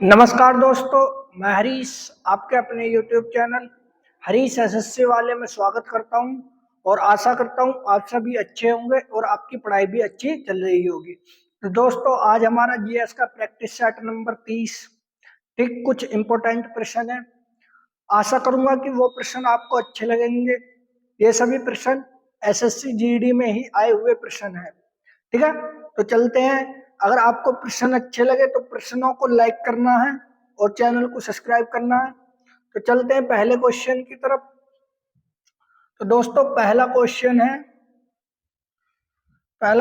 नमस्कार दोस्तों, मैं हरीश आपके अपने YouTube चैनल हरीश एसएससी वाले में स्वागत करता हूं और आशा करता हूं आप सभी अच्छे होंगे और आपकी पढ़ाई भी अच्छी चल रही होगी। तो दोस्तों, आज हमारा जीएस का प्रैक्टिस सेट नंबर 30 ठीक कुछ इंपॉर्टेंट प्रश्न है। आशा करूंगा कि वो प्रश्न आपको अच्छे लगेंगे। ये सभी प्रश्न एसएससी जीडी में ही आए हुए प्रश्न है। ठीक है, तो चलते हैं। अगर आपको प्रश्न अच्छे लगे तो प्रश्नों को लाइक करना है और चैनल को सब्सक्राइब करना है। तो चलते हैं पहले क्वेश्चन की तरफ। तो दोस्तों, पहला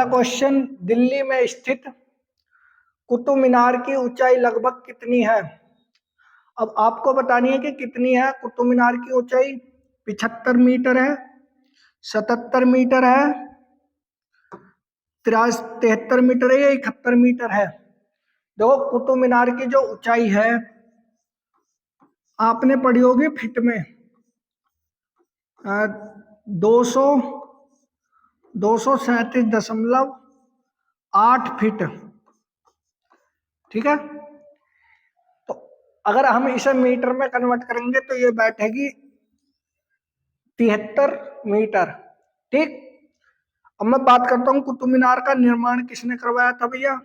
क्वेश्चन दिल्ली में स्थित कुतुब मीनार की ऊंचाई लगभग कितनी है। अब आपको बतानी है कि कितनी है कुतुब मीनार की ऊंचाई। 75 मीटर है, 77 मीटर है, 73 मीटर है या 71 मीटर है। देखो, कुतुब मीनार की जो ऊंचाई है आपने पढ़ी होगी फीट में। 200 237.8 फीट। ठीक है, तो अगर हम इसे मीटर में कन्वर्ट करेंगे तो ये बैठेगी 73 मीटर। ठीक, अब मैं बात करता हूँ कुतुब मीनार का निर्माण किसने करवाया था भैया।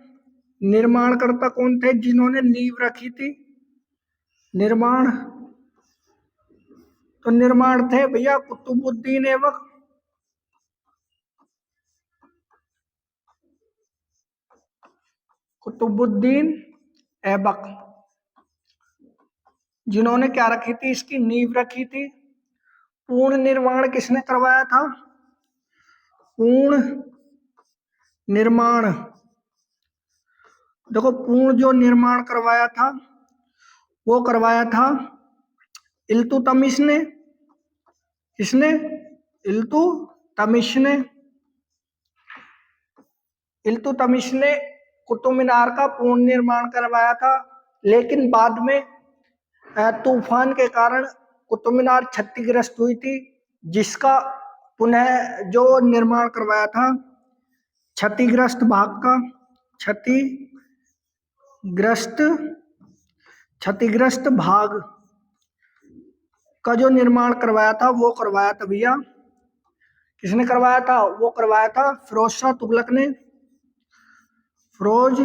निर्माणकर्ता कौन थे जिन्होंने नींव रखी थी। निर्माण थे भैया कुतुबुद्दीन ऐबक। कुतुबुद्दीन ऐबक जिन्होंने क्या रखी थी, इसकी नींव रखी थी। पूर्ण निर्माण किसने करवाया था। पूर्ण निर्माण, देखो पूर्ण जो निर्माण करवाया था वो करवाया था इल्तुतमिश ने। किसने? इल्तुतमिश ने। इल्तुतमिश ने कुतुब मीनार का पूर्ण निर्माण करवाया था, लेकिन बाद में तूफान के कारण कुतुब मीनार क्षतिग्रस्त हुई थी, जिसका पुनः जो निर्माण करवाया था क्षतिग्रस्त भाग का, क्षतिग्रस्त भाग का जो निर्माण करवाया था वो करवाया था भैया, किसने करवाया था? वो करवाया था फिरोज शाह तुगलक ने। फिरोज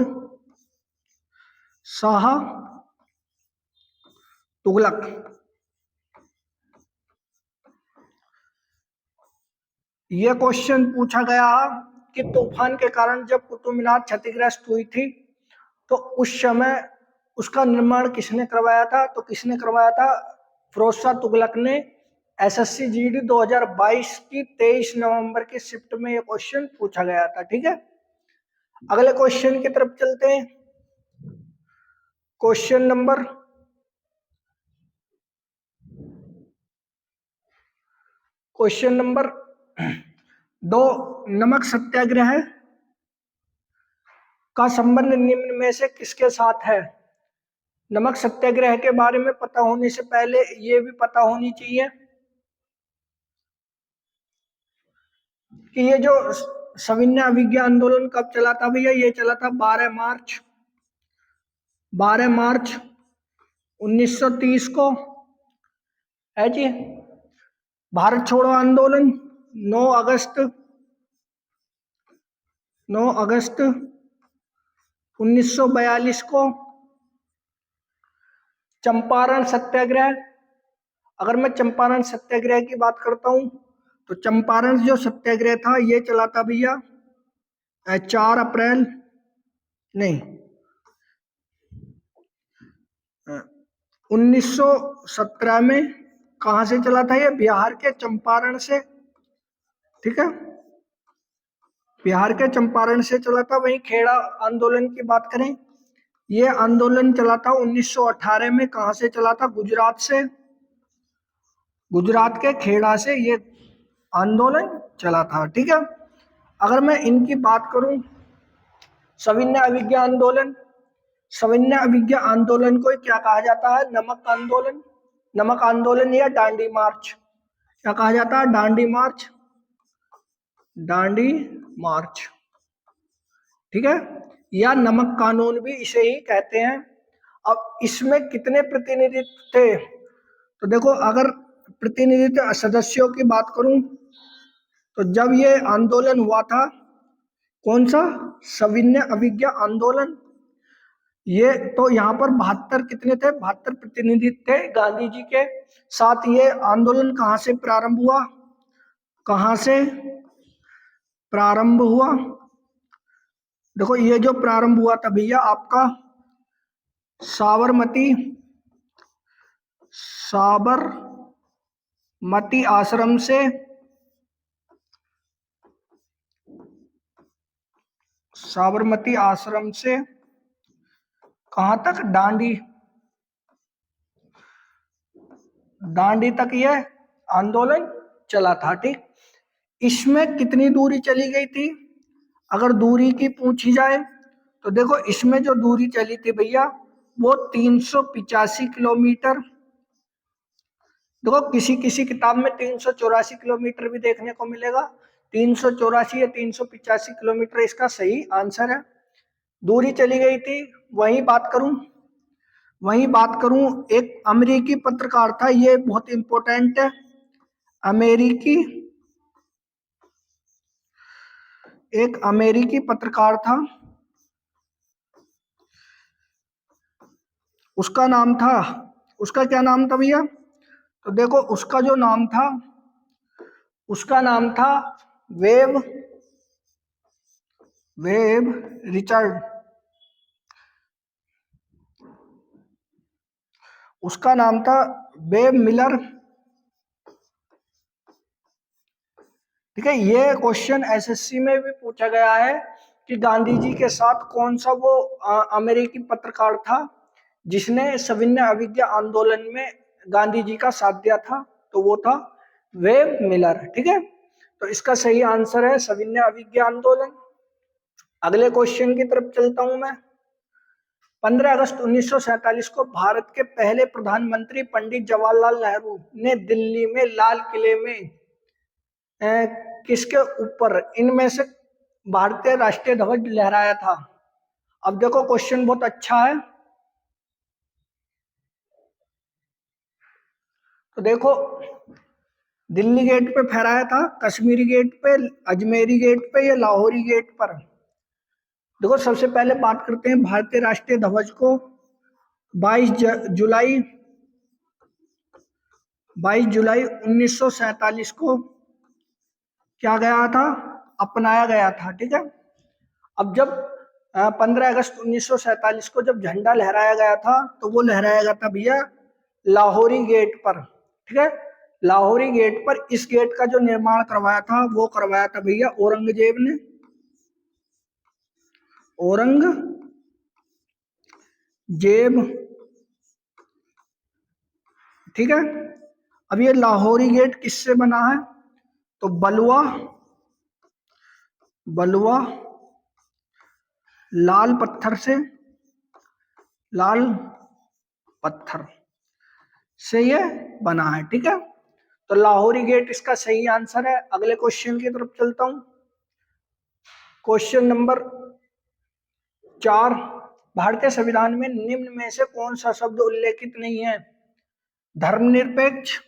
शाह तुगलक। यह क्वेश्चन पूछा गया कि तूफान के कारण जब कुतुब मीनार क्षतिग्रस्त हुई थी तो उस समय उसका निर्माण किसने करवाया था। तो किसने करवाया था? फिरोज शाह तुगलक ने। एसएससी जीडी 2022 की 23 नवंबर की शिफ्ट में यह क्वेश्चन पूछा गया था। ठीक है, अगले क्वेश्चन की तरफ चलते हैं। क्वेश्चन नंबर 2, नमक सत्याग्रह का संबंध निम्न में से किसके साथ है। नमक सत्याग्रह के बारे में पता होने से पहले ये भी पता होनी चाहिए कि ये जो सविनय अवज्ञा आंदोलन कब चला था भैया। ये चला था 12 मार्च 1930 को है जी। भारत छोड़ो आंदोलन 9 अगस्त 1942 को। चंपारण सत्याग्रह, अगर मैं चंपारण सत्याग्रह की बात करता हूं तो चंपारण जो सत्याग्रह था ये चला था भैया 4 अप्रैल नहीं 1917 में। कहां से चला था ये? बिहार के चंपारण से। ठीक है, बिहार के चंपारण से चला था। वहीं खेड़ा आंदोलन की बात करें, ये आंदोलन चला था 1918 में। कहां से चला था? गुजरात से। गुजरात के खेड़ा से ये आंदोलन चला था। ठीक है, अगर मैं इनकी बात करूं, सविनय अवज्ञा आंदोलन, सविनय अवज्ञा आंदोलन को क्या कहा जाता है? नमक आंदोलन। नमक आंदोलन या डांडी मार्च, क्या कहा जाता है? डांडी मार्च, डांडी मार्च। ठीक है, या नमक कानून भी इसे ही कहते हैं। अब इसमें कितने प्रतिनिधित्व थे? तो देखो, अगर प्रतिनिधित्व सदस्यों की बात करूं तो जब ये आंदोलन हुआ था, कौन सा, सविनय अवज्ञा आंदोलन, ये तो यहाँ पर 72 कितने थे, 72 प्रतिनिधित्व थे गांधी जी के साथ। ये आंदोलन कहाँ से प्रारंभ हुआ, कहाँ से प्रारंभ हुआ? देखो, ये जो प्रारंभ हुआ था भैया आपका साबरमती साबरमती आश्रम से, साबरमती आश्रम से कहां तक, दांडी, दांडी तक यह आंदोलन चला था। ठीक, इसमें कितनी दूरी चली गई थी? अगर दूरी की पूछी जाए तो देखो, इसमें जो दूरी चली थी भैया वो 385 किलोमीटर। देखो, किसी किसी किताब में 384 किलोमीटर भी देखने को मिलेगा। 384 या 385 किलोमीटर इसका सही आंसर है। दूरी चली गई थी। वही बात करूं, एक अमेरिकी पत्रकार था, ये बहुत इंपॉर्टेंट है। एक अमेरिकी पत्रकार था, उसका नाम था, उसका क्या नाम था भैया? तो देखो, उसका जो नाम था, उसका नाम था वेब रिचर्ड। उसका नाम था वेब मिलर। ठीक है, ये क्वेश्चन एसएससी में भी पूछा गया है कि गांधी जी के साथ कौन सा वो अमेरिकी पत्रकार था जिसने सविनय अवज्ञा आंदोलन में गांधी जी का साथ दिया था? तो वो था वेब मिलर। ठीक है, तो इसका सही आंसर है सविनय अवज्ञा आंदोलन। अगले क्वेश्चन की तरफ चलता हूं मैं। 15 अगस्त 1947 को भारत के पहले प्रधानमंत्री पंडित जवाहरलाल नेहरू ने दिल्ली में लाल किले में किसके ऊपर इनमें से भारतीय राष्ट्रीय ध्वज लहराया था? अब देखो, क्वेश्चन बहुत अच्छा है। तो देखो, दिल्ली गेट पे फहराया था, कश्मीरी गेट पे, अजमेरी गेट पे या लाहौरी गेट पर? देखो, सबसे पहले बात करते हैं भारतीय राष्ट्रीय ध्वज को 22 जुलाई 1947 को क्या गया था, अपनाया गया था। ठीक है, अब जब 15 अगस्त 1947 को जब झंडा लहराया गया था तो वो लहराया गया था भैया लाहौरी गेट पर। ठीक है, लाहौरी गेट पर। इस गेट का जो निर्माण करवाया था वो करवाया था भैया औरंगजेब ने, औरंगजेब। ठीक है, अब ये लाहौरी गेट किससे बना है? तो बलुआ लाल पत्थर से ये बना है। ठीक है, तो लाहौरी गेट इसका सही आंसर है। अगले क्वेश्चन की तरफ चलता हूं। क्वेश्चन नंबर 4, भारतीय संविधान में निम्न में से कौन सा शब्द उल्लेखित नहीं है? धर्मनिरपेक्ष,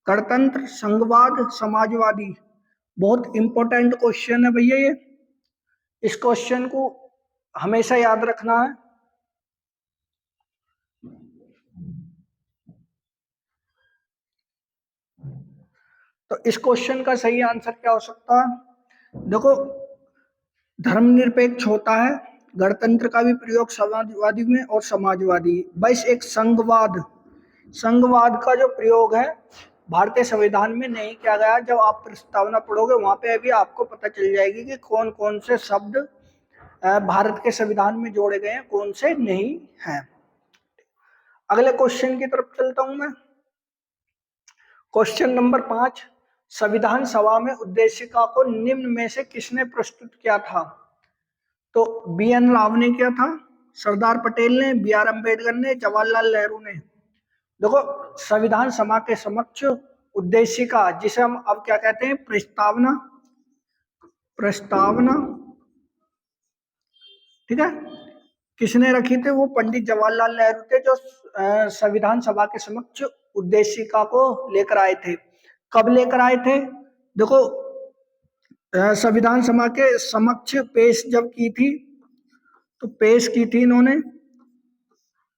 गणतंत्र, संघवाद, समाजवादी। बहुत इंपॉर्टेंट क्वेश्चन है भैया ये, इस क्वेश्चन को हमेशा याद रखना है। तो इस क्वेश्चन का सही आंसर क्या हो सकता है? देखो, धर्मनिरपेक्ष होता है, गणतंत्र का भी प्रयोग समाजवादी में और समाजवादी। बस एक संघवाद का जो प्रयोग है भारतीय संविधान में नहीं किया गया। जब आप प्रस्तावना पढ़ोगे वहां पे अभी आपको पता चल जाएगी कि कौन कौन से शब्द भारत के संविधान में जोड़े गए हैं, कौन से नहीं हैं। अगले क्वेश्चन की तरफ चलता हूं मैं। क्वेश्चन नंबर 5, संविधान सभा में उद्देशिका को निम्न में से किसने प्रस्तुत किया था? तो BN राव ने किया था, सरदार पटेल ने, BR अम्बेडकर ने, जवाहरलाल नेहरू ने। देखो, संविधान सभा के समक्ष उद्देशिका, जिसे हम अब क्या कहते हैं, प्रस्तावना। ठीक है, किसने रखी थी? वो पंडित जवाहरलाल नेहरू थे, जो संविधान सभा के समक्ष उद्देशिका को लेकर आए थे। कब लेकर आए थे? देखो, संविधान सभा के समक्ष पेश जब की थी, तो पेश की थी इन्होंने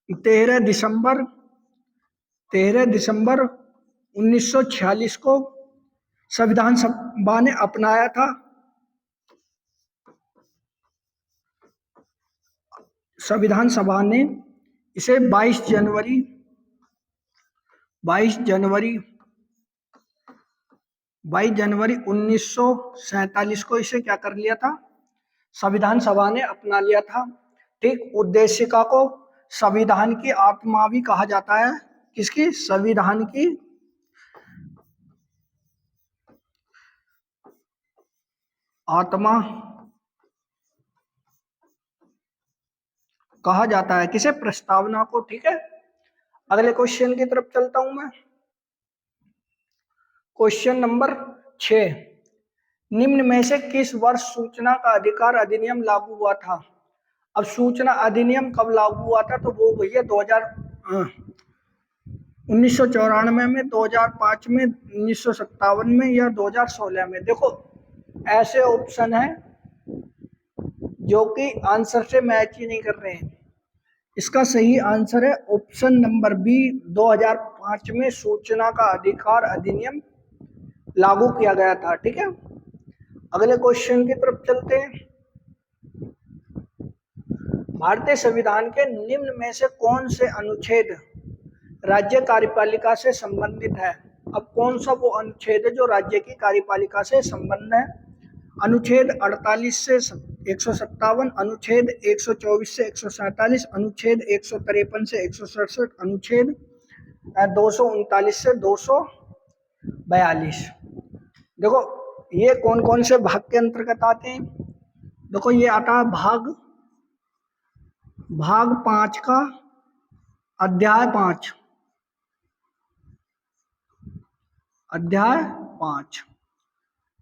13 दिसंबर 1946 को संविधान सभा ने अपनाया था। संविधान सभा ने इसे 22 जनवरी 1947 को इसे क्या कर लिया था? संविधान सभा ने अपना लिया था। ठीक, उद्देशिका को संविधान की आत्मा भी कहा जाता है। किसकी? संविधान की आत्मा कहा जाता है। किसे? प्रस्तावना को। ठीक है, अगले क्वेश्चन की तरफ चलता हूं मैं। क्वेश्चन नंबर 6, निम्न में से किस वर्ष सूचना का अधिकार अधिनियम लागू हुआ था? अब सूचना अधिनियम कब लागू हुआ था? तो वो भैया 1994 में, 2005 में, 1957 में या 2016 में। देखो, ऐसे ऑप्शन है जो कि आंसर से मैच ही नहीं कर रहे हैं। इसका सही आंसर है ऑप्शन नंबर बी, 2005 में सूचना का अधिकार अधिनियम लागू किया गया था। ठीक है, अगले क्वेश्चन की तरफ चलते हैं। भारतीय संविधान के निम्न में से कौन से अनुच्छेद राज्य कार्यपालिका से संबंधित है? अब कौन सा वो अनुच्छेद है जो राज्य की कार्यपालिका से संबंध है? अनुच्छेद 48 से 157, अनुच्छेद 124 से 147, अनुच्छेद 153 से 167, अनुच्छेद 239 से 242। देखो, ये कौन कौन से भाग के अंतर्गत आते हैं? देखो, ये आता है भाग 5 का अध्याय 5।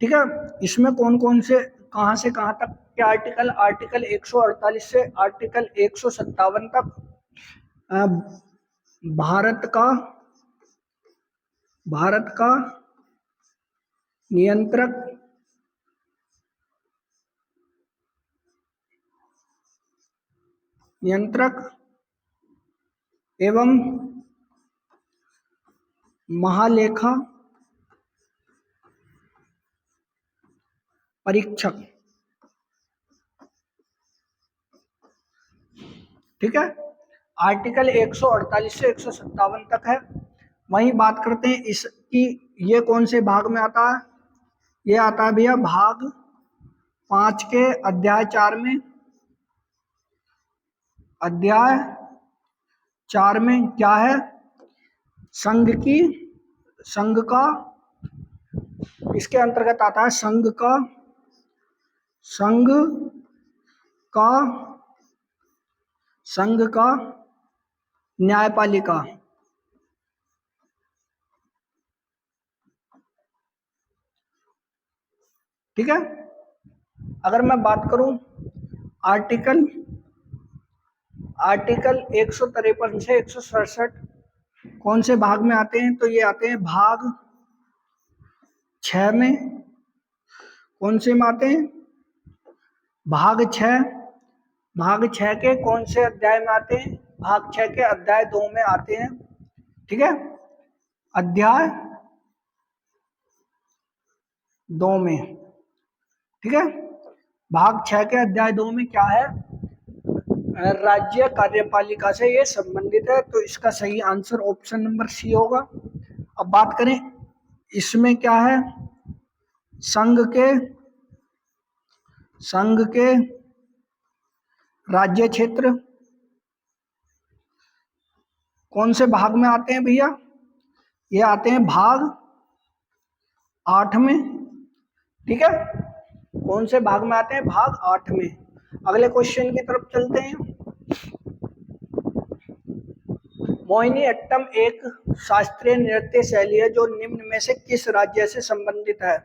ठीक है, इसमें कौन कौन से कहां से कहां तक के आर्टिकल? आर्टिकल 148 से आर्टिकल 157 तक भारत का नियंत्रक एवं महालेखा परीक्षक। ठीक है, आर्टिकल 148 से 157 तक है। वहीं बात करते हैं इसकी, ये कौन से भाग में आता है? ये आता है भैया भाग 5 के अध्याय 4 में। अध्याय 4 में क्या है? संघ का, इसके अंतर्गत आता है संघ का न्यायपालिका। ठीक है, अगर मैं बात करूं आर्टिकल 153 से 167 कौन से भाग में आते हैं? तो ये आते हैं भाग 6 में। कौन से में आते हैं? भाग 6 के कौन से अध्याय में आते हैं? भाग 6 के अध्याय 2 में आते हैं। ठीक है, अध्याय 2 में। ठीक है, भाग 6 के अध्याय 2 में क्या है? राज्य कार्यपालिका से ये संबंधित है। तो इसका सही आंसर ऑप्शन नंबर सी होगा। अब बात करें इसमें क्या है? संघ के राज्य क्षेत्र कौन से भाग में आते हैं भैया? ये आते हैं भाग 8 में। ठीक है, कौन से भाग में आते हैं? भाग 8 में। अगले क्वेश्चन की तरफ चलते हैं। मोहिनीअट्टम एक शास्त्रीय नृत्य शैली है जो निम्न में से किस राज्य से संबंधित है?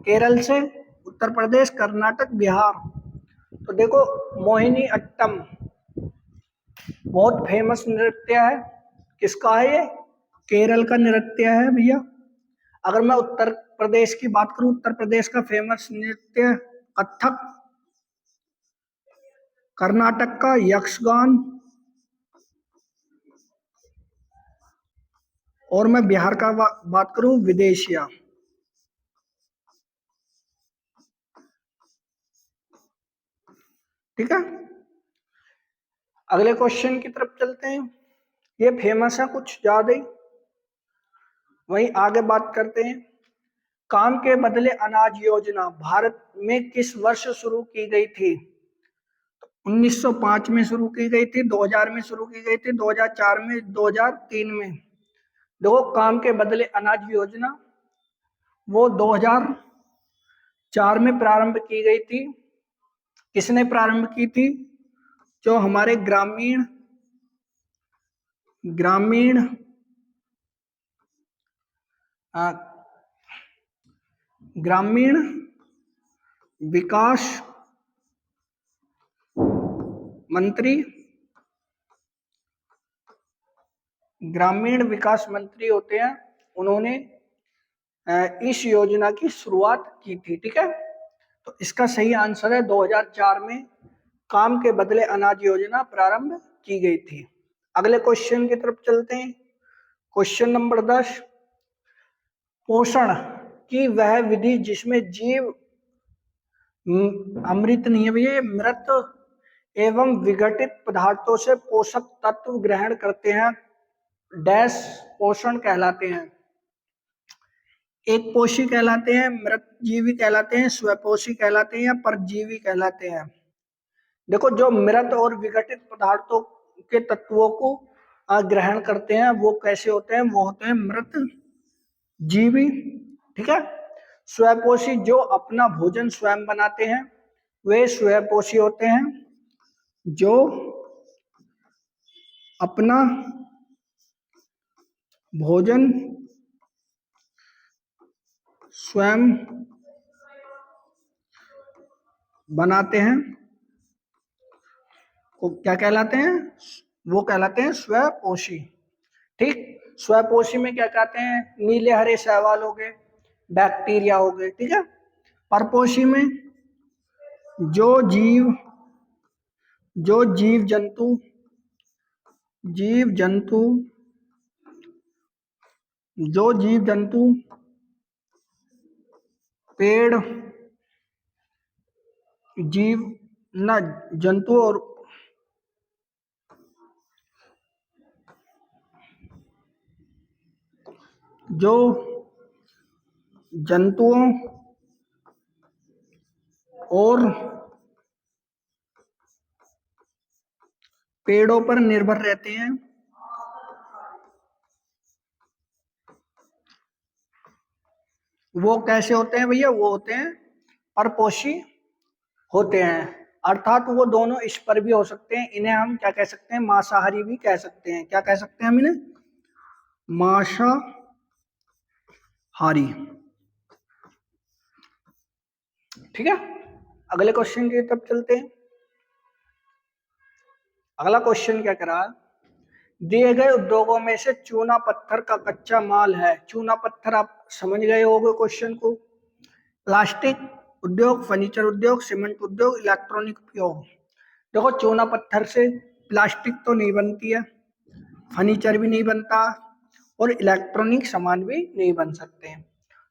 केरल से, उत्तर प्रदेश, कर्नाटक, बिहार। तो देखो, मोहिनीअट्टम बहुत फेमस नृत्य है। किसका है ये? केरल का नृत्य है भैया। अगर मैं उत्तर प्रदेश की बात करूं, उत्तर प्रदेश का फेमस नृत्य कथक, कर्नाटक का यक्षगान, और मैं बिहार का बात करूं विदेशिया। ठीक है, अगले क्वेश्चन की तरफ चलते हैं। ये फेमस है कुछ ज्यादा ही। वहीं आगे बात करते हैं। काम के बदले अनाज योजना भारत में किस वर्ष शुरू की गई थी? 1905 में शुरू की गई थी, 2000 में शुरू की गई थी, 2004 में, 2003 में। देखो, काम के बदले अनाज योजना वो 2004 में प्रारंभ की गई थी। किसने प्रारंभ की थी? जो हमारे ग्रामीण ग्रामीण आ, ग्रामीण विकास मंत्री ग्रामीण विकास मंत्री होते हैं, उन्होंने इस योजना की शुरुआत की थी। ठीक है, तो इसका सही आंसर है 2004 में काम के बदले अनाज योजना प्रारंभ की गई थी। अगले क्वेश्चन की तरफ चलते हैं। Question number 10। पोषण की वह विधि जिसमें जीव अमृत नहीं है भैया, मृत एवं विघटित पदार्थों से पोषक तत्व ग्रहण करते हैं, डैश पोषण कहलाते हैं। एक पोषी कहलाते हैं, मृत जीवी कहलाते हैं, स्वपोषी कहलाते हैं, या परजीवी कहलाते हैं। देखो, जो मृत और विघटित पदार्थों के तत्वों को ग्रहण करते हैं वो कैसे होते हैं? वो होते हैं मृत जीवी। ठीक है, स्वपोषी जो अपना भोजन स्वयं बनाते हैं वे स्वपोषी होते हैं। जो अपना भोजन स्वयं बनाते हैं वो क्या कहलाते हैं? वो कहलाते हैं स्वपोषी। ठीक, स्वपोषी में क्या कहते हैं? नीले हरे शैवाल हो गए, बैक्टीरिया हो गए। ठीक है, परपोषी में जो जीव जीव जंतु पेड़ जीव न जंतु और जो जंतुओं और पेड़ों पर निर्भर रहते हैं वो कैसे होते हैं भैया? वो होते हैं परपोषी होते हैं। अर्थात वो दोनों इस पर भी हो सकते हैं। इन्हें हम क्या कह सकते हैं? मांसाहारी भी कह सकते हैं। क्या कह सकते हैं हम इन्हें? मांसाहारी। ठीक है, अगले क्वेश्चन की तरफ चलते हैं। अगला क्वेश्चन क्या करा? दिए गए उद्योगों में से चूना पत्थर का कच्चा माल है। चूना पत्थर आप समझ गए होंगे क्वेश्चन को। प्लास्टिक उद्योग, फर्नीचर उद्योग, सीमेंट उद्योग, इलेक्ट्रॉनिक उपयोग। देखो, चूना पत्थर से प्लास्टिक तो नहीं बनती है, फर्नीचर भी नहीं बनता, और इलेक्ट्रॉनिक सामान भी नहीं बन सकते हैं।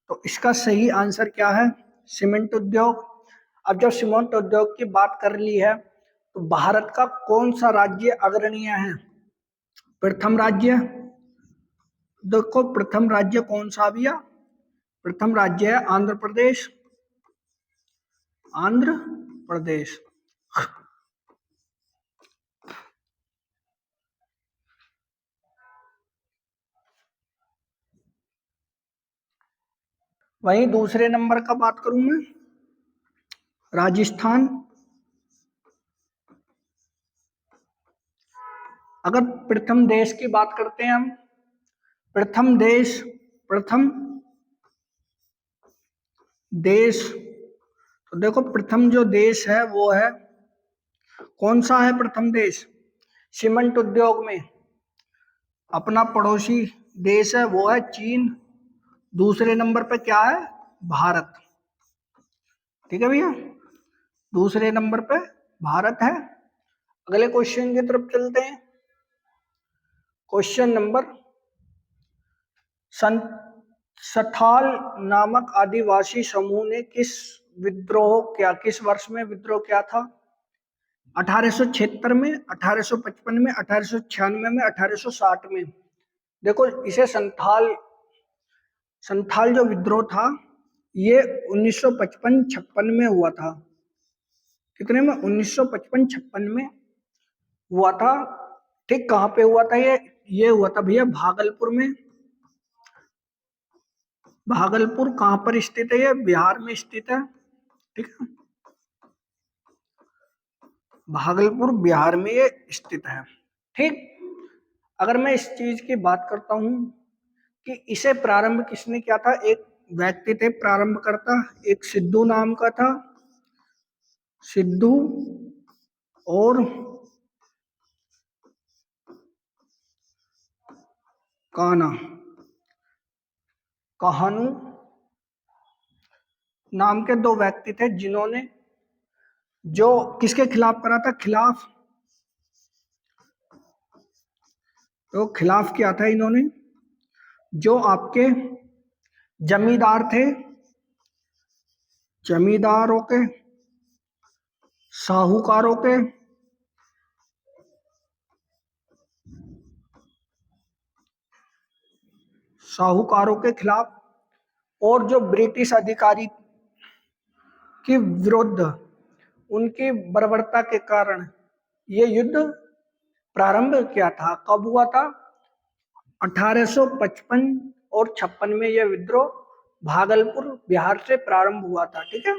तो इसका सही आंसर क्या है? सीमेंट उद्योग। अब जब सीमेंट उद्योग की बात कर ली है तो भारत का कौन सा राज्य अग्रणीय है? प्रथम राज्य, देखो प्रथम राज्य कौन सा भैया? प्रथम राज्य है आंध्र प्रदेश। आंध्र प्रदेश। वहीं दूसरे नंबर का बात करूं मैं, राजस्थान। अगर प्रथम देश की बात करते हैं हम, प्रथम देश, तो देखो प्रथम जो देश है वो है, कौन सा है प्रथम देश? सीमेंट उद्योग में अपना पड़ोसी देश है वो है चीन। दूसरे नंबर पे क्या है? भारत। ठीक है भैया, दूसरे नंबर पे भारत है। अगले क्वेश्चन की तरफ चलते हैं। क्वेश्चन नंबर, संथाल नामक आदिवासी समूह ने किस वर्ष में विद्रोह किया था? 1876 में, 1855 में, 1896 में, 1860 में। देखो इसे संथाल जो विद्रोह था ये 1955-56 में हुआ था। कितने में? 1955-56 में हुआ था। ठीक, कहाँ पे हुआ था ये हुआ था भैया भागलपुर में। भागलपुर कहाँ पर स्थित है? ये बिहार में स्थित है। ठीक है, भागलपुर बिहार में ये स्थित है। ठीक, अगर मैं इस चीज की बात करता हूं कि इसे प्रारंभ किसने किया था, एक व्यक्ति थे प्रारंभकर्ता, एक सिद्धू नाम का था, सिद्धू और कान्हा, कहानू नाम के दो व्यक्ति थे जिन्होंने जो किसके खिलाफ करा था? खिलाफ किया था इन्होंने जो आपके जमींदार थे, जमींदारों के, साहूकारों के, खिलाफ, और जो ब्रिटिश अधिकारी के विरुद्ध उनकी बर्बरता के कारण ये युद्ध प्रारंभ किया था। कब हुआ था? 1855 और 56 में यह विद्रोह भागलपुर बिहार से प्रारंभ हुआ था। ठीक है,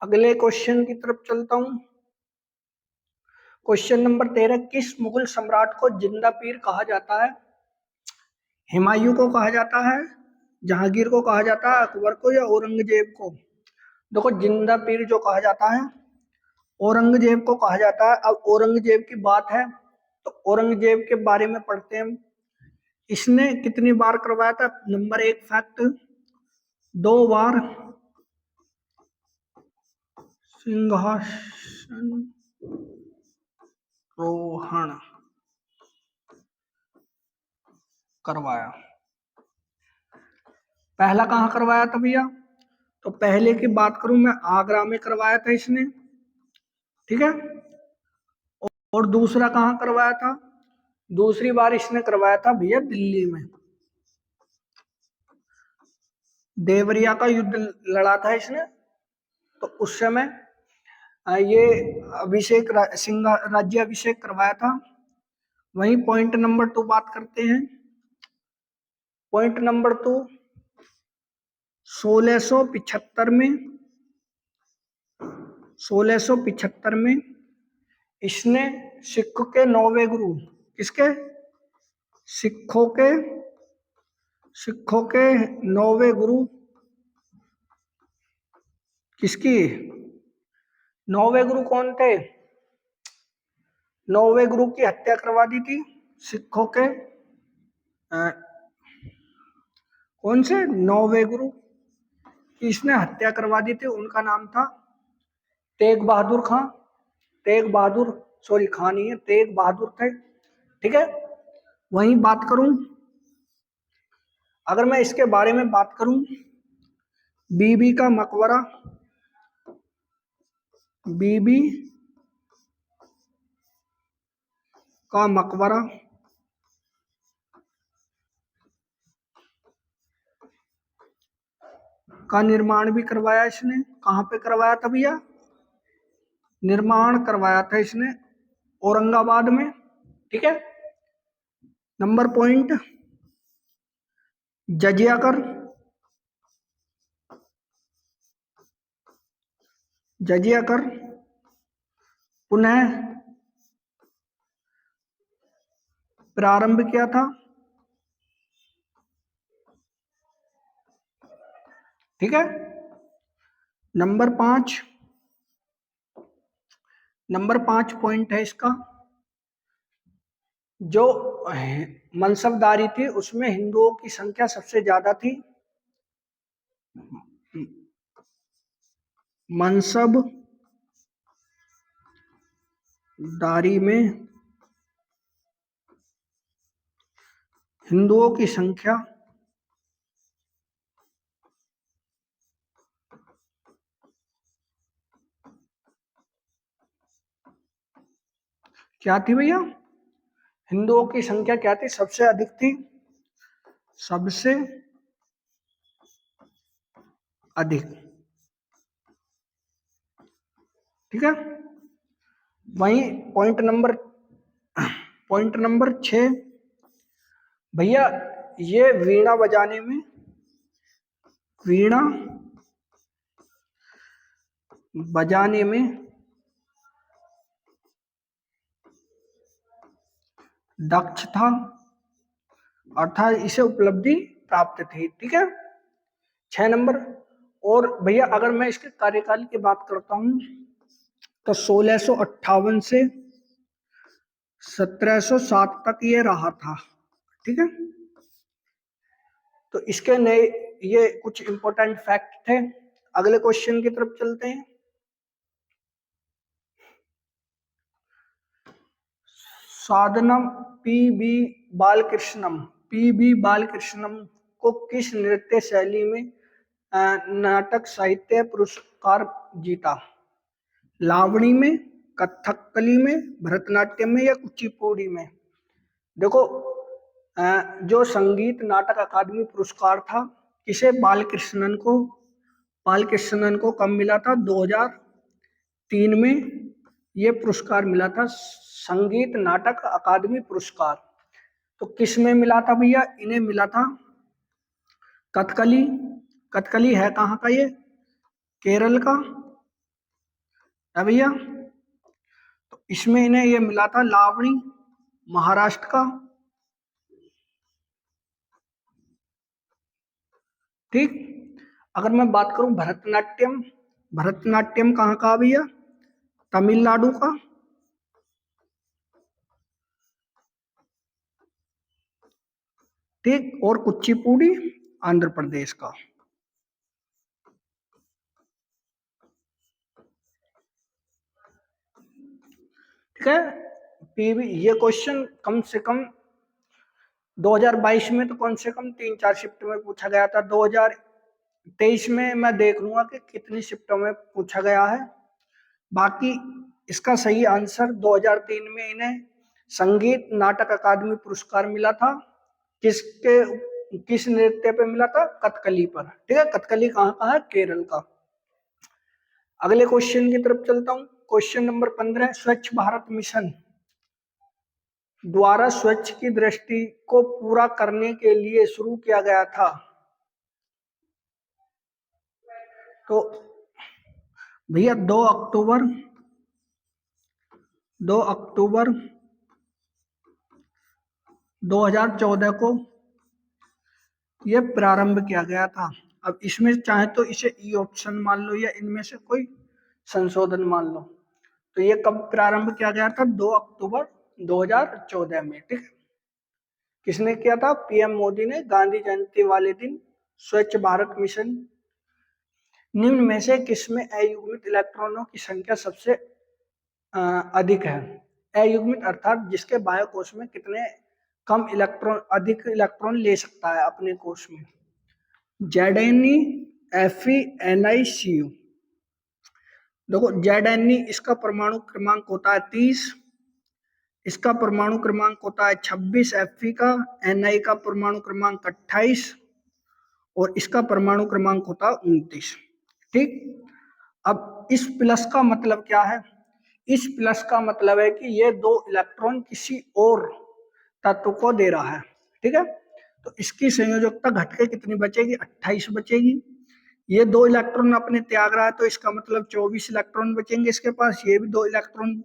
अगले क्वेश्चन की तरफ चलता हूं। क्वेश्चन नंबर 13, किस मुगल सम्राट को जिंदा पीर कहा जाता है? हुमायूं को कहा जाता है, जहांगीर को कहा जाता है, अकबर को, या औरंगजेब को? देखो जिंदा पीर जो कहा जाता है औरंगजेब को कहा जाता है। अब औरंगजेब की बात है तो औरंगजेब के बारे में पढ़ते हैं हम। इसने कितनी बार करवाया था? नंबर 1 फैक्ट, 2 बार सिंहासन रोहण करवाया। पहला कहाँ करवाया था भैया? तो पहले की बात करूं मैं, आगरा में करवाया था इसने। ठीक है, और दूसरा कहाँ करवाया था? दूसरी बार इसने करवाया था भैया दिल्ली में। देवरिया का युद्ध लड़ा था इसने, तो उस समय ये सिंह राज्य अभिषेक करवाया था। वहीं पॉइंट नंबर 2 बात करते हैं। पॉइंट नंबर 2, 1675 में इसने सिख के 9वें गुरु, किसके? सिखों के 9वें गुरु, किसकी? 9वें गुरु कौन थे? 9वें गुरु की हत्या करवा दी थी सिखों के। कौन से 9वें गुरु की इसने हत्या करवा दी थी? उनका नाम था तेग बहादुर खां। तेग बहादुर, सॉरी खान नहीं है, तेग बहादुर थे। ठीक है, वहीं बात करूं, अगर मैं इसके बारे में बात करूं, बीबी का मकबरा, बीबी का मकबरा का निर्माण भी करवाया इसने। कहां पे करवाया था भैया? निर्माण करवाया था इसने औरंगाबाद में। ठीक है, नंबर पॉइंट, जजिया कर, पुनः प्रारंभ किया था। ठीक है, नंबर 5 पॉइंट है इसका, जो मनसबदारी थी उसमें हिंदुओं की संख्या सबसे ज्यादा थी। मनसबदारी में हिंदुओं की संख्या क्या थी भैया? हिंदुओं की संख्या क्या थी? सबसे अधिक थी, सबसे अधिक। ठीक है। वहीं पॉइंट नंबर 6 भैया, ये वीणा बजाने में, वीणा बजाने में दक्ष था, अर्थात इसे उपलब्धि प्राप्त थी। ठीक है, 6 नंबर। और भैया अगर मैं इसके कार्यकाल की बात करता हूं तो 1658 से 1707 तक ये रहा था। ठीक है, तो इसके नए ये कुछ इंपॉर्टेंट फैक्ट थे। अगले क्वेश्चन की तरफ चलते हैं। साधनम पी बी बालकृष्णम को किस नृत्य शैली में नाटक साहित्य पुरस्कार जीता? लावणी में, कथकली में, भरतनाट्यम में या कुचिपुड़ी में? देखो, जो संगीत नाटक अकादमी पुरस्कार था किसे? बालकृष्णन को कब मिला था? 2003 में ये पुरस्कार मिला था, संगीत नाटक अकादमी पुरस्कार। तो किस में मिला था भैया? इन्हें मिला था कथकली। कथकली है कहाँ का? ये केरल का है भैया। तो इसमें इन्हें ये मिला था लावणी, महाराष्ट्र का। ठीक। अगर मैं बात करूं भरतनाट्यम, भरतनाट्यम कहाँ का भैया? तमिलनाडु का। ठीक। और कुचिपुड़ी आंध्र प्रदेश का। ठीक है, पीवी ये क्वेश्चन कम से कम 2022 में तो कम से कम 3-4 शिफ्ट में पूछा गया था। 2023 में मैं देख लूंगा कि कितनी शिफ्टों में पूछा गया है। बाकी इसका सही आंसर 2003 में इन्हें संगीत नाटक अकादमी पुरस्कार मिला था। किस नृत्य पे मिला था? कथकली पर। ठीक है, कथकली कहाँ का है? केरल का। अगले क्वेश्चन की तरफ चलता हूँ। क्वेश्चन नंबर 15, स्वच्छ भारत मिशन द्वारा स्वच्छ की दृष्टि को पूरा करने के लिए शुरू किया गया था। तो भैया 2 अक्टूबर 2014 को यह प्रारंभ किया गया था। अब इसमें चाहे तो इसे ई ऑप्शन मान लो या इनमें से कोई संशोधन मान लो। तो ये कब प्रारंभ किया गया था? 2 अक्टूबर 2014 में। ठीक है, किसने किया था? पीएम मोदी ने गांधी जयंती वाले दिन स्वच्छ भारत मिशन। निम्न में से किसमें अयुग्मित इलेक्ट्रॉनों की संख्या सबसे अधिक है? अयुग्मित अर्थात जिसके बाह्य कोश में कितने कम इलेक्ट्रॉन, अधिक इलेक्ट्रॉन ले सकता है अपने कोश में। Z F NiCu। देखो जेड इसका परमाणु क्रमांक होता है 30, इसका परमाणु क्रमांक होता है 26 Fe का, Ni का परमाणु क्रमांक 28 और इसका परमाणु क्रमांक होता है 29। ठीक। अब इस प्लस का मतलब क्या है? इस प्लस का मतलब है कि ये 2 इलेक्ट्रॉन किसी और तत्व को दे रहा है। ठीक है, तो इसकी संयोजकता घटके कितनी बचेगी? 28 बचेगी। ये 2 इलेक्ट्रॉन अपने त्याग रहा है तो इसका मतलब 24 इलेक्ट्रॉन बचेंगे इसके पास। ये भी 2 इलेक्ट्रॉन,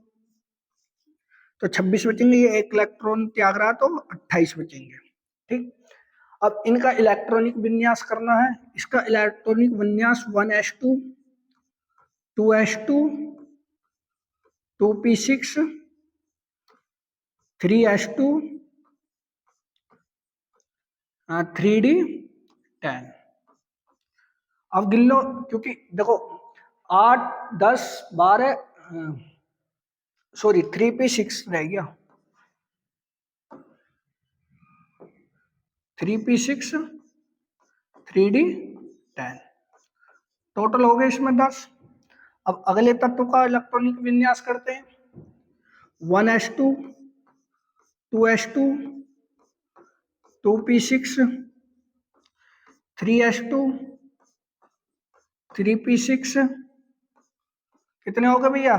तो 26 बचेंगे। ये 1 इलेक्ट्रॉन त्याग रहा है तो 28 बचेंगे। ठीक। अब इनका इलेक्ट्रॉनिक विन्यास करना है। इसका इलेक्ट्रॉनिक विन्यास 1s2 2s2 2p6 3s2 3d10। अब गिन लो, क्योंकि देखो 8 10 12 सॉरी 3p6 रह गया, 3p6 3d10 टोटल हो गए इसमें 10। अब अगले तत्व का इलेक्ट्रॉनिक विन्यास करते हैं। 1s2 2s2 2p6 3s2 3p6 कितने हो गए भैया?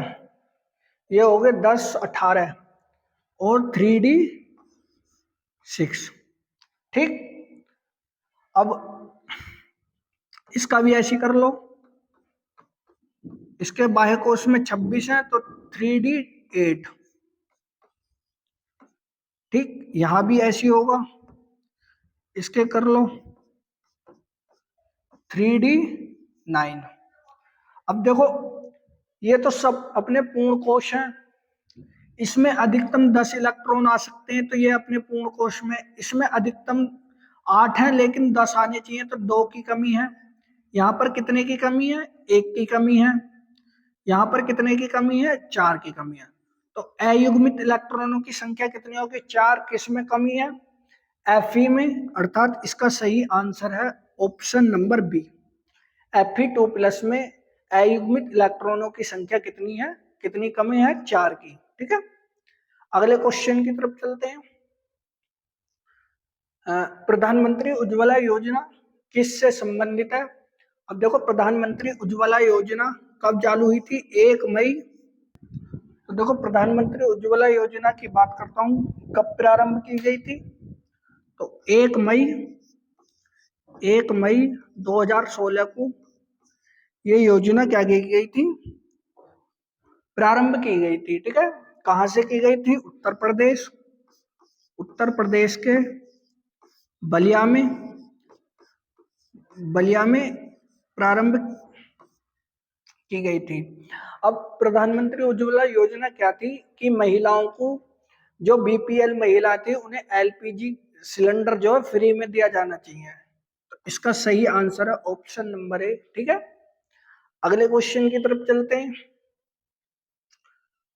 ये हो गए 10 18 और 3d6। ठीक, अब इसका भी ऐसे कर लो। इसके बाह्य कोश में 26 है तो 3d8। ठीक, यहां भी ऐसी होगा, इसके कर लो 3d9। अब देखो ये तो सब अपने पूर्ण कोश हैं, इसमें अधिकतम 10 इलेक्ट्रॉन आ सकते हैं, तो ये अपने पूर्ण कोश में, इसमें अधिकतम 8 है लेकिन 10 आने चाहिए, तो 2 की कमी है। यहाँ पर कितने की कमी है? 1 की कमी है। यहाँ पर कितने की कमी है? 4 की कमी है। तो अयुग्मित इलेक्ट्रॉनों की संख्या कितनी होगी? 4। किस में कमी है? Fe में, अर्थात इसका सही आंसर है ऑप्शन नंबर बी। Fe2+ में अयुग्मित इलेक्ट्रॉनों की संख्या कितनी है? कितनी कमी है? 4 की। ठीक है, अगले क्वेश्चन की तरफ चलते हैं। प्रधानमंत्री उज्ज्वला योजना किससे संबंधित है? अब देखो प्रधानमंत्री उज्ज्वला योजना कब चालू हुई थी? 1 मई। तो देखो प्रधानमंत्री उज्ज्वला योजना की बात करता हूं, कब प्रारंभ की गई थी? तो 1 मई 2016 को ये योजना क्या की गई थी? प्रारंभ की गई थी। ठीक है, कहां से की गई थी? उत्तर प्रदेश के बलिया में प्रारंभ की गई थी। अब प्रधानमंत्री उज्ज्वला योजना क्या थी कि महिलाओं को, जो बीपीएल महिला थी, उन्हें एलपीजी सिलेंडर जो है फ्री में दिया जाना चाहिए। तो इसका सही आंसर है ऑप्शन नंबर ए। ठीक है, अगले क्वेश्चन की तरफ चलते हैं।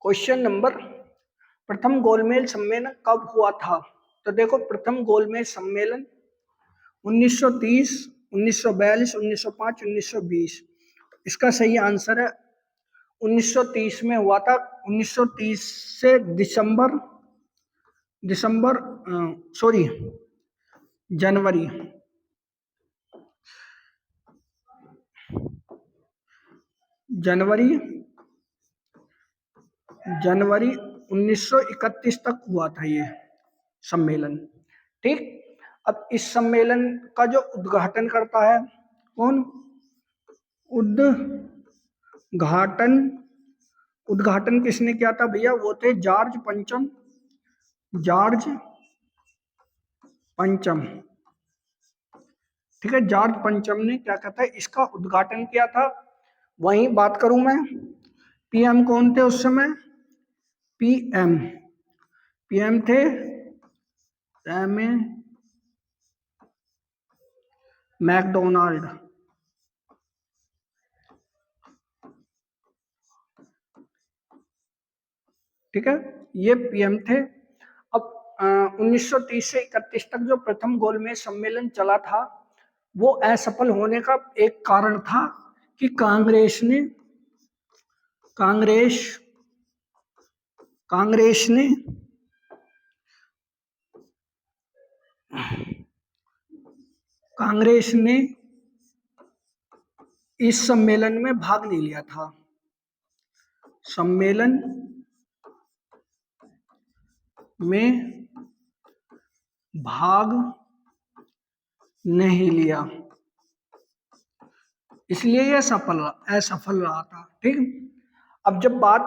क्वेश्चन नंबर, प्रथम गोलमेज सम्मेलन कब हुआ था? तो देखो प्रथम गोलमेज सम्मेलन 1930, 1942, 1905, 1920। इसका सही आंसर है 1930 में हुआ था। 1930 से जनवरी जनवरी 1931 तक हुआ था ये सम्मेलन। ठीक, अब इस सम्मेलन का जो उद्घाटन करता है कौन? उद्घाटन किसने किया था भैया? वो थे जॉर्ज पंचम। ठीक है, जॉर्ज पंचम ने क्या कहता है, इसका उद्घाटन किया था। वहीं बात करूं मैं, पीएम कौन थे उस समय? पीएम थे मैकडोनाल्ड। ठीक है, ये पीएम थे। अब 1930 से 31 तक जो प्रथम गोलमेज सम्मेलन चला था, वो असफल होने का एक कारण था कि कांग्रेस ने इस सम्मेलन में भाग नहीं लिया था। सम्मेलन में भाग नहीं लिया, इसलिए यह असफल रहा था। ठीक, अब जब बात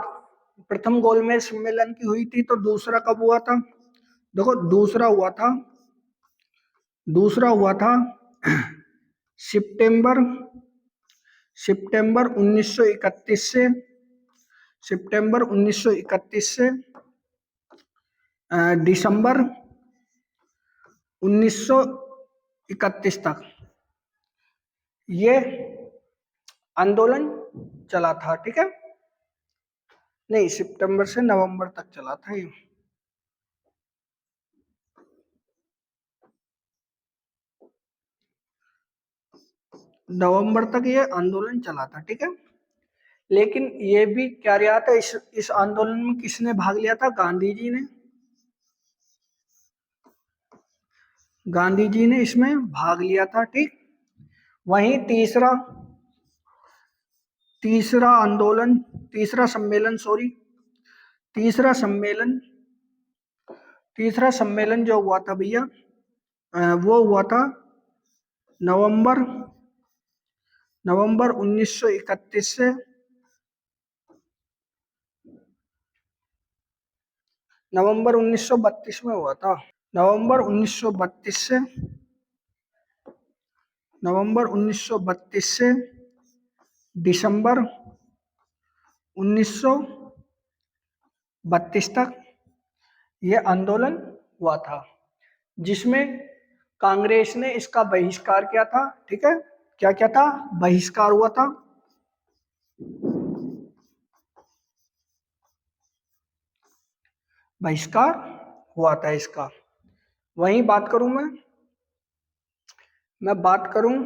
प्रथम गोलमेज सम्मेलन की हुई थी, तो दूसरा कब हुआ था? देखो दूसरा हुआ था सितंबर 1931 से दिसंबर 1931 तक ये आंदोलन चला था। ठीक है, नहीं, सितंबर से नवंबर तक चला था ये। नवंबर तक ये आंदोलन चला था। ठीक है, लेकिन ये भी क्या रहा था, इस आंदोलन में किसने भाग लिया था? गांधी जी ने। गांधी जी ने इसमें भाग लिया था। ठीक, वहीं तीसरा आंदोलन, तीसरा सम्मेलन तीसरा सम्मेलन जो हुआ था भैया, वो हुआ था नवंबर 1931 से नवंबर 1932 में हुआ था। नवंबर 1932 से दिसंबर 1932 तक ये आंदोलन हुआ था, जिसमें कांग्रेस ने इसका बहिष्कार किया था। ठीक है, क्या क्या था? बहिष्कार हुआ था। बहिष्कार हुआ था इसका। वहीं बात करूं मैं बात करूं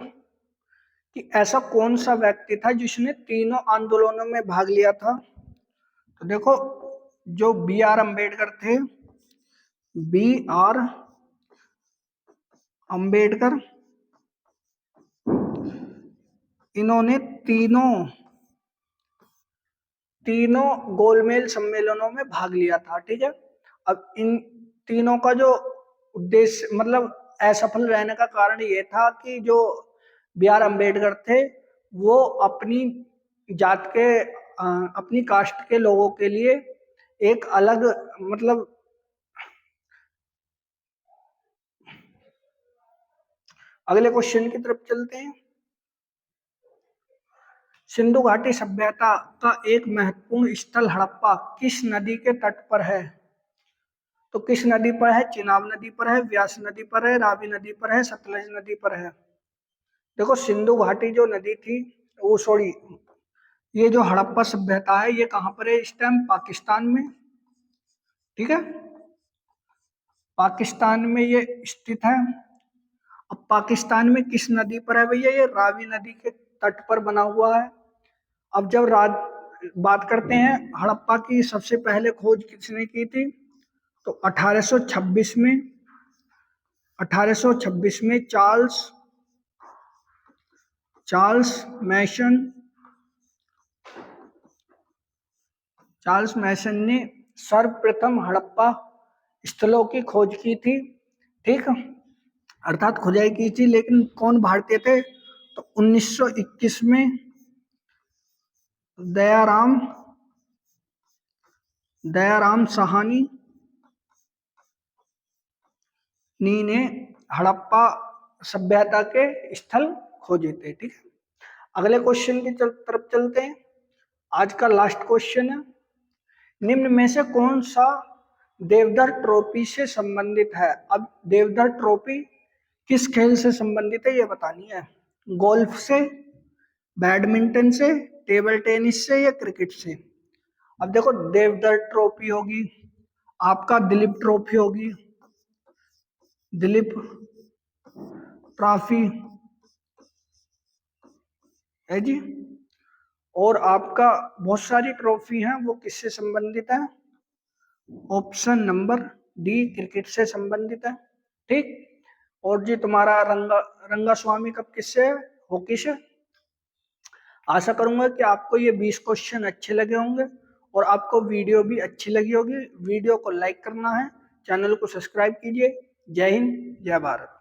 कि ऐसा कौन सा व्यक्ति था जिसने तीनों आंदोलनों में भाग लिया था। तो देखो, जो बी आर अम्बेडकर थे, बी आर अम्बेडकर, इन्होंने तीनों गोलमेज सम्मेलनों में भाग लिया था। ठीक है, अब इन तीनों का जो उद्देश्य, मतलब असफल रहने का कारण ये था कि जो बी आर अम्बेडकर थे, वो अपनी जात के अपनी कास्ट के लोगों के लिए एक अलग, मतलब अगले क्वेश्चन की तरफ चलते हैं। सिंधु घाटी सभ्यता का एक महत्वपूर्ण स्थल हड़प्पा किस नदी के तट पर है? तो किस नदी पर है? चिनाब नदी पर है, व्यास नदी पर है, रावी नदी पर है, सतलज नदी पर है। देखो, सिंधु घाटी जो नदी थी, वो सॉरी, ये जो हड़प्पा सभ्यता है, ये कहां पर है इस टाइम? पाकिस्तान में। ठीक है, पाकिस्तान में ये स्थित है। अब पाकिस्तान में किस नदी पर है भैया? ये रावी नदी के तट पर बना हुआ है। अब जब बात करते हैं हड़प्पा की, सबसे पहले खोज किसने की थी? तो 1826 में चार्ल्स मैसन ने सर्वप्रथम हड़प्पा स्थलों की खोज की थी। ठीक, अर्थात खुदाई की थी। लेकिन कौन भारतीय थे? तो 1921 में दयाराम साहनी ने हड़प्पा सभ्यता के स्थल खोजे थे। ठीक है, अगले क्वेश्चन की तरफ चलते हैं। आज का लास्ट क्वेश्चन है, निम्न में से कौन सा देवधर ट्रॉफी से संबंधित है? अब देवधर ट्रॉफी किस खेल से संबंधित है, ये बतानी है। गोल्फ से, बैडमिंटन से, टेबल टेनिस से, या क्रिकेट से? अब देखो, देवधर ट्रॉफी होगी, आपका दिलीप ट्रॉफी होगी, दिलीप ट्रॉफी है जी, और आपका बहुत सारी ट्रॉफी हैं, वो किससे संबंधित है? ऑप्शन नंबर डी, क्रिकेट से संबंधित है। ठीक, और जी तुम्हारा रंगा स्वामी कप किससे है? हॉकी से। आशा करूंगा कि आपको ये 20 क्वेश्चन अच्छे लगे होंगे और आपको वीडियो भी अच्छी लगी होगी। वीडियो को लाइक करना है, चैनल को सब्सक्राइब कीजिए। जय हिंद, जय भारत।